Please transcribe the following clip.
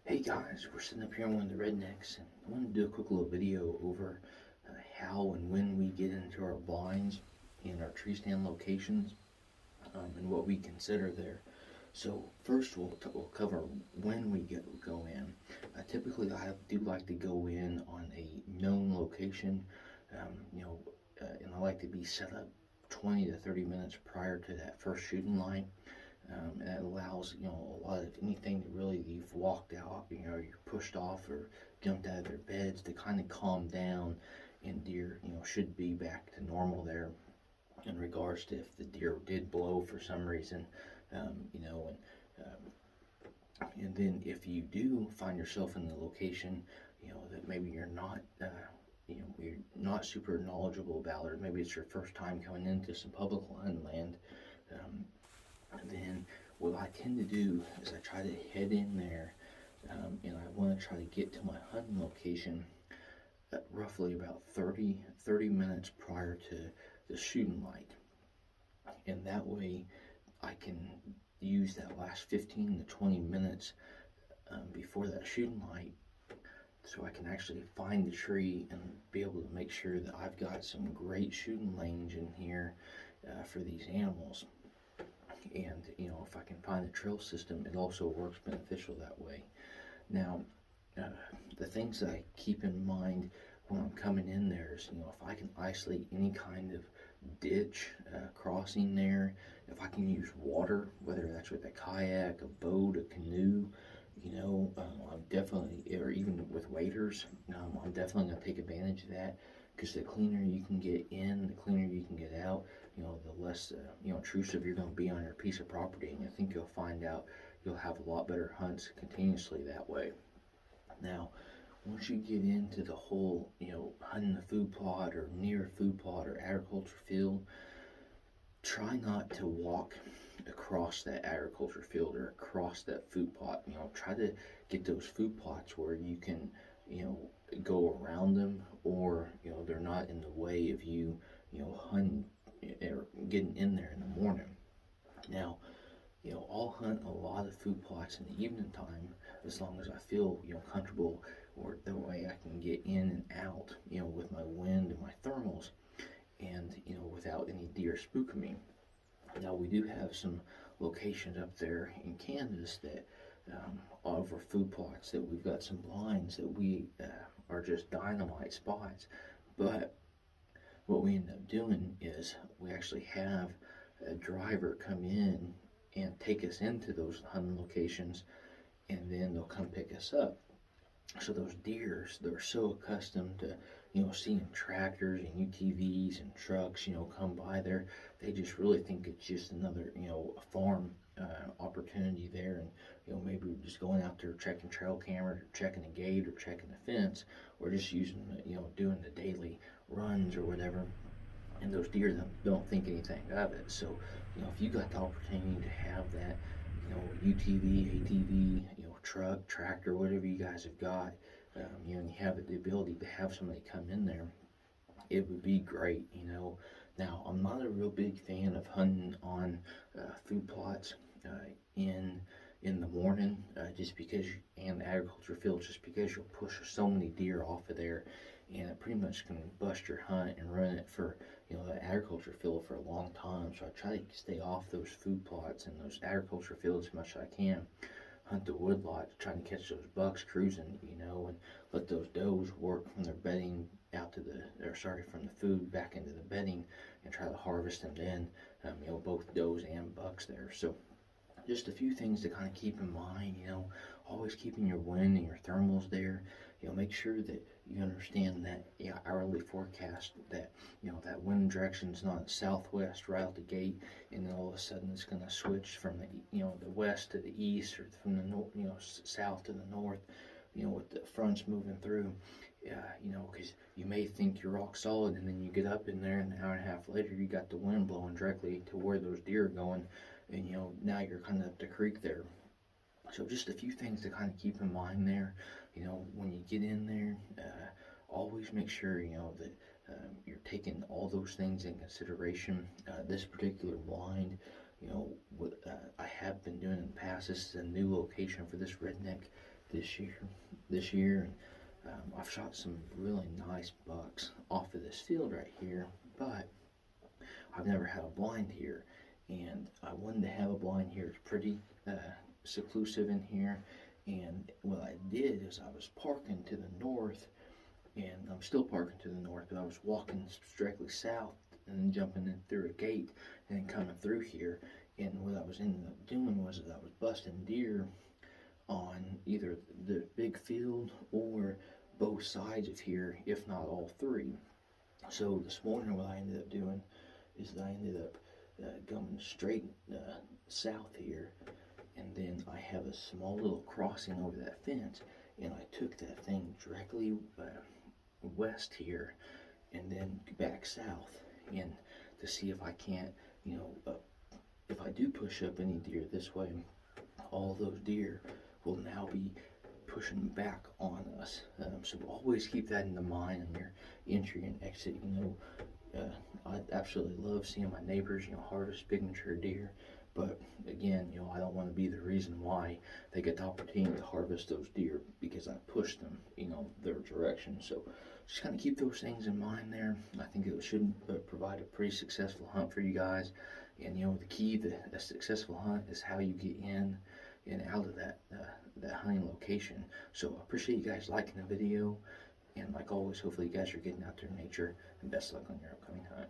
Hey guys, we're sitting up here on one of the rednecks, and I want to do a quick little video over how and when we get into our blinds in our tree stand locations, and what we consider there. So first we'll cover when we go in. Typically I do like to go in on a known location, um, you know, and I like to be set up 20 to 30 minutes prior to that first shooting light. And that allows, a lot of anything that really you've walked out, you're pushed off or jumped out of their beds to kind of calm down, and deer, should be back to normal there in regards to if the deer did blow for some reason, and then if you do find yourself in the location, that maybe you're not super knowledgeable about, or maybe it's your first time coming into some public land, um, then what I tend to do is I try to head in there, and I want to try to get to my hunting location at roughly about 30 minutes prior to the shooting light. And that way I can use that last 15 to 20 minutes before that shooting light, so I can actually find the tree and be able to make sure that I've got some great shooting range in here for these animals. And if I can find a trail system, it also works beneficial that way. Now, the things that I keep in mind when I'm coming in there is, if I can isolate any kind of ditch crossing there, if I can use water, whether that's with a kayak, a boat, a canoe, I'm definitely, or even with waders, I'm definitely going to take advantage of that, because the cleaner you can get in, the cleaner you can get out, the less intrusive you're going to be on your piece of property. And I think you'll find out you'll have a lot better hunts continuously that way. Now, once you get into the whole, hunting a food plot or near a food plot or agriculture field, try not to walk across that agriculture field or across that food plot. Try to get those food plots where you can, go around them, or they're not in the way of you, hunting or getting in there in the morning. Now, I'll hunt a lot of food plots in the evening time, as long as I feel, comfortable, or the way I can get in and out, with my wind and my thermals, and, without any deer spooking me. Now, we do have some locations up there in Kansas that, over food plots, that we've got some blinds that we are just dynamite spots. But what we end up doing is we actually have a driver come in and take us into those hunting locations, and then they'll come pick us up. So those deers, they're so accustomed to, seeing tractors and UTVs and trucks, come by there. They just really think it's just another, farm opportunity there. And, maybe we're just going out there checking trail cameras, or checking a gate, or checking the fence, or just using, doing the daily runs or whatever. And those deer don't think anything of it. So, if you got the opportunity to have that, UTV, ATV, truck, tractor, whatever you guys have got, and you have the ability to have somebody come in there, it would be great. Now, I'm not a real big fan of hunting on food plots in the morning, just because, and agriculture fields, just because you'll push so many deer off of there, and it pretty much can bust your hunt and ruin it for, the agriculture field for a long time. So I try to stay off those food plots and those agriculture fields as much as I can. Hunt the woodlot, trying to catch those bucks cruising, and let those does work from their bedding out to from the food back into the bedding, and try to harvest them then, both does and bucks there. So just a few things to kind of keep in mind, always keeping your wind and your thermals there. Make sure that you understand that, hourly forecast, that, that wind direction is not southwest right out the gate, and then all of a sudden it's going to switch from the, the west to the east, or from the north, south to the north, with the fronts moving through. Because you may think you're rock solid, and then you get up in there, and an hour and a half later, you got the wind blowing directly to where those deer are going, and now you're kind of up the creek there. So just a few things to kind of keep in mind there. When you get in there, always make sure, that you're taking all those things in consideration. This particular blind, what I have been doing in the past, this is a new location for this redneck this year, and I've shot some really nice bucks off of this field right here, but I've never had a blind here, and I wanted to have a blind here. It's pretty seclusive in here, and what I did is I was parking to the north, and I'm still parking to the north, but I was walking directly south and then jumping in through a gate and then coming through here. And what I was ended up doing was that I was busting deer on either the big field or both sides of here, if not all three. So this morning what I ended up doing is that I ended up going straight south here, and then I have a small little crossing over that fence, and I took that thing directly west here and then back south, and to see if I can't, if I do push up any deer this way, all those deer will now be pushing back on us. So always keep that in the mind on your entry and exit. I absolutely love seeing my neighbors, harvest big mature deer. But again, I don't want to be the reason why they get the opportunity to harvest those deer because I pushed them, their direction. So just kind of keep those things in mind there. I think it should provide a pretty successful hunt for you guys. And the key to a successful hunt is how you get in and out of that hunting location. So I appreciate you guys liking the video. And like always, hopefully you guys are getting out there in nature. And best luck on your upcoming hunt.